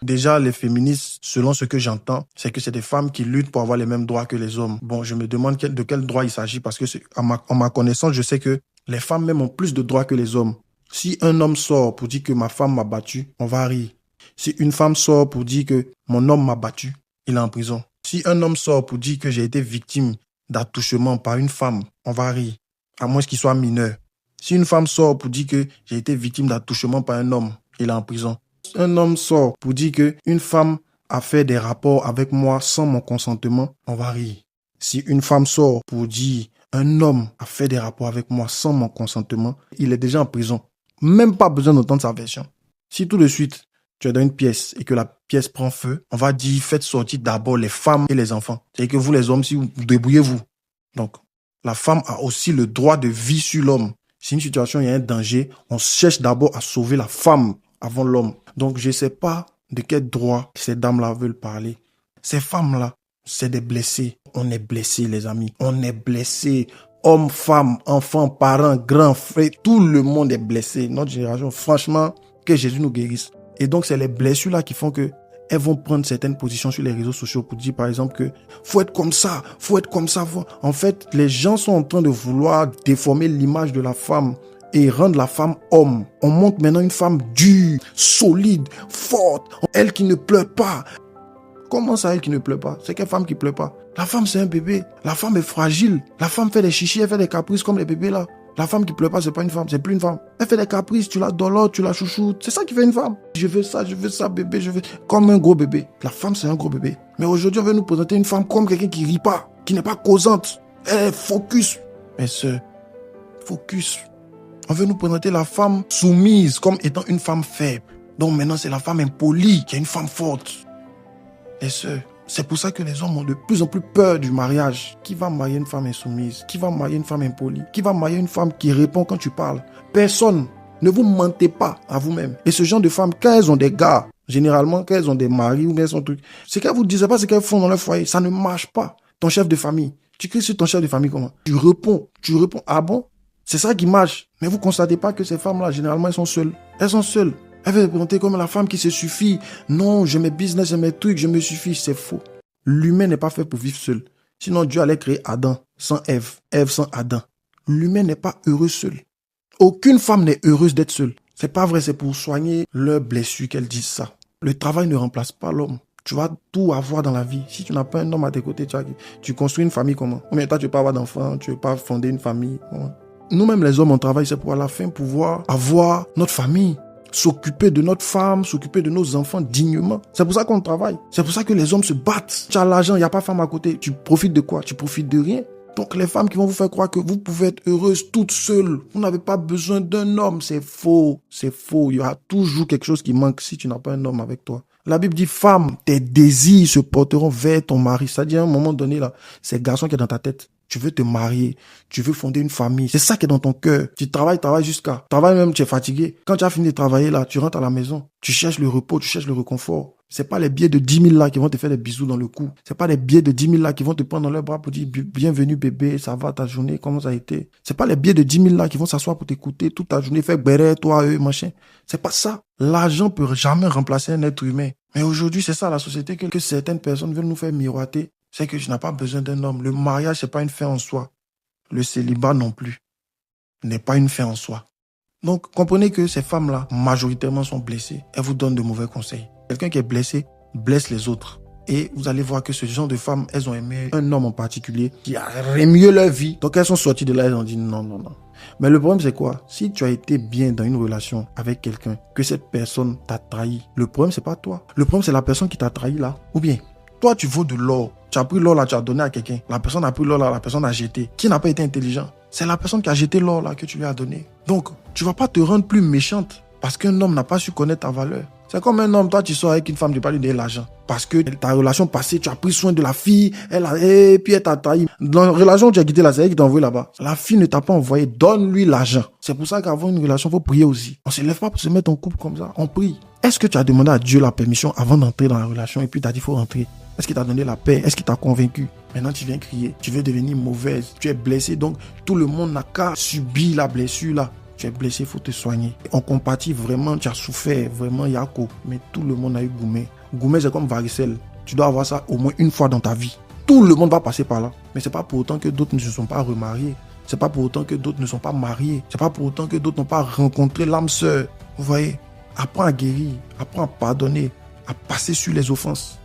Déjà, les féministes, selon ce que j'entends, c'est que c'est des femmes qui luttent pour avoir les mêmes droits que les hommes. Bon, je me demande de quel droit il s'agit parce que, en ma connaissance, je sais que les femmes même ont plus de droits que les hommes. Si un homme sort pour dire que ma femme m'a battu, on va rire. Si une femme sort pour dire que mon homme m'a battu, il est en prison. Si un homme sort pour dire que j'ai été victime d'attouchement par une femme, on va rire, à moins qu'il soit mineur. Si une femme sort pour dire que j'ai été victime d'attouchement par un homme, il est en prison. Un homme sort pour dire qu'une femme a fait des rapports avec moi sans mon consentement, on va rire. Si une femme sort pour dire un homme a fait des rapports avec moi sans mon consentement, il est déjà en prison. Même pas besoin d'entendre sa version. Si tout de suite, tu es dans une pièce et que la pièce prend feu, on va dire faites sortir d'abord les femmes et les enfants. C'est-à-dire que vous les hommes, si vous débrouillez-vous. Donc, la femme a aussi le droit de vie sur l'homme. Si une situation, il y a un danger, on cherche d'abord à sauver la femme avant l'homme. Donc, je ne sais pas de quel droit ces dames-là veulent parler. Ces femmes-là, c'est des blessés. On est blessés, les amis. On est blessés. Hommes, femmes, enfants, parents, grands, frères, tout le monde est blessé. Notre génération, franchement, que Jésus nous guérisse. Et donc, c'est les blessures-là qui font que elles vont prendre certaines positions sur les réseaux sociaux pour dire, par exemple, que faut être comme ça, faut être comme ça. En fait, les gens sont en train de vouloir déformer l'image de la femme et rendre la femme homme. On montre maintenant une femme dure, solide, forte, elle qui ne pleure pas. Comment ça, elle qui ne pleure pas? C'est quelle femme qui pleure pas? La femme, c'est un bébé. La femme est fragile. La femme fait des chichis, elle fait des caprices comme les bébés là. La femme qui pleure pas, c'est pas une femme, c'est plus une femme. Elle fait des caprices, tu la dolores, tu la chouchoutes. C'est ça qui fait une femme. Je veux ça, bébé, je veux. Comme un gros bébé. La femme, c'est un gros bébé. Mais aujourd'hui, on veut nous présenter une femme comme quelqu'un qui rit pas, qui n'est pas causante. Elle est focus. Mais focus. On veut nous présenter la femme soumise comme étant une femme faible. Donc maintenant, c'est la femme impolie qui est une femme forte. Et c'est pour ça que les hommes ont de plus en plus peur du mariage. Qui va marier une femme insoumise? Qui va marier une femme impolie? Qui va marier une femme qui répond quand tu parles? Personne. Ne vous mentez pas à vous-même. Et ce genre de femmes, quand elles ont des gars, généralement, quand elles ont des maris ou bien son truc, c'est qu'elles vous disent pas ce qu'elles font dans leur foyer. Ça ne marche pas. Ton chef de famille. Tu cries sur ton chef de famille comment? Tu réponds. Ah bon? C'est ça qui marche. Mais vous constatez pas que ces femmes-là, généralement, elles sont seules. Elles sont seules. Elle veut se présenter comme la femme qui se suffit. Non, j'ai mes business, j'ai mes trucs, je me suffis. C'est faux. L'humain n'est pas fait pour vivre seul. Sinon, Dieu allait créer Adam sans Ève, Ève sans Adam. L'humain n'est pas heureux seul. Aucune femme n'est heureuse d'être seule. C'est pas vrai, c'est pour soigner leurs blessures qu'elles disent ça. Le travail ne remplace pas l'homme. Tu vas tout avoir dans la vie. Si tu n'as pas un homme à tes côtés, tu construis une famille comment? Combien de temps tu ne veux pas avoir d'enfants, tu ne veux pas fonder une famille? Comment? Nous-mêmes, les hommes, on travaille, c'est pour à la fin pouvoir avoir notre famille. S'occuper de notre femme, s'occuper de nos enfants dignement. C'est pour ça qu'on travaille. C'est pour ça que les hommes se battent. Tu as l'argent, il n'y a pas de femme à côté. Tu profites de quoi? Tu profites de rien. Donc les femmes qui vont vous faire croire que vous pouvez être heureuse toute seule. Vous n'avez pas besoin d'un homme. C'est faux. C'est faux. Il y aura toujours quelque chose qui manque si tu n'as pas un homme avec toi. La Bible dit, femme, tes désirs se porteront vers ton mari. C'est-à-dire, à un moment donné, là, c'est le garçon qui est dans ta tête. Tu veux te marier, tu veux fonder une famille. C'est ça qui est dans ton cœur. Tu travailles jusqu'à... Travaille même, tu es fatigué. Quand tu as fini de travailler là, tu rentres à la maison. Tu cherches le repos, tu cherches le réconfort. C'est pas les billets de 10 000 là qui vont te faire des bisous dans le cou. C'est pas les billets de 10 000 là qui vont te prendre dans leurs bras pour dire bienvenue bébé, ça va ta journée, comment ça a été. C'est pas les billets de 10 000 là qui vont s'asseoir pour t'écouter toute ta journée, faire béret, toi, eux, machin. C'est pas ça. L'argent peut jamais remplacer un être humain. Mais aujourd'hui, c'est ça la société que certaines personnes veulent nous faire miroiter. C'est que tu n'as pas besoin d'un homme. Le mariage, c'est pas une fin en soi. Le célibat non plus n'est pas une fin en soi. Donc, comprenez que ces femmes-là, majoritairement, sont blessées. Elles vous donnent de mauvais conseils. Quelqu'un qui est blessé blesse les autres. Et vous allez voir que ce genre de femmes, elles ont aimé un homme en particulier qui a mieux leur vie. Donc, elles sont sorties de là, elles ont dit non. Mais le problème, c'est quoi? Si tu as été bien dans une relation avec quelqu'un, que cette personne t'a trahi, le problème, c'est pas toi. Le problème, c'est la personne qui t'a trahi là. Ou bien, toi, tu vaux de l'or. Tu as pris l'or là, tu as donné à quelqu'un. La personne a pris l'or là, la personne a jeté. Qui n'a pas été intelligent? C'est la personne qui a jeté l'or là que tu lui as donné. Donc, tu vas pas te rendre plus méchante parce qu'un homme n'a pas su connaître ta valeur. C'est comme un homme, toi tu sors avec une femme, tu peux lui donner l'argent. Parce que ta relation passée, tu as pris soin de la fille, et puis elle t'a trahi. Dans la relation où tu as quitté là, c'est elle qui t'a envoyé là-bas. La fille ne t'a pas envoyé, donne-lui l'argent. C'est pour ça qu'avant une relation, il faut prier aussi. On ne se lève pas pour se mettre en couple comme ça, on prie. Est-ce que tu as demandé à Dieu la permission avant d'entrer dans la relation et puis tu as dit il faut rentrer? Est-ce qu'il t'a donné la paix? Est-ce qu'il t'a convaincu? Maintenant, tu viens crier. Tu veux devenir mauvaise. Tu es blessé. Donc, tout le monde n'a qu'à subir la blessure là. tu es blessé, il faut te soigner. On compatit vraiment, tu as souffert, vraiment, Yako. Mais tout le monde a eu Goumé. Goumé, c'est comme varicelle. Tu dois avoir ça au moins une fois dans ta vie. Tout le monde va passer par là. Mais c'est pas pour autant que d'autres ne se sont pas remariés. C'est pas pour autant que d'autres ne sont pas mariés. C'est pas pour autant que d'autres n'ont pas rencontré l'âme sœur. Vous voyez, apprends à guérir, apprends à pardonner, à passer sur les offenses.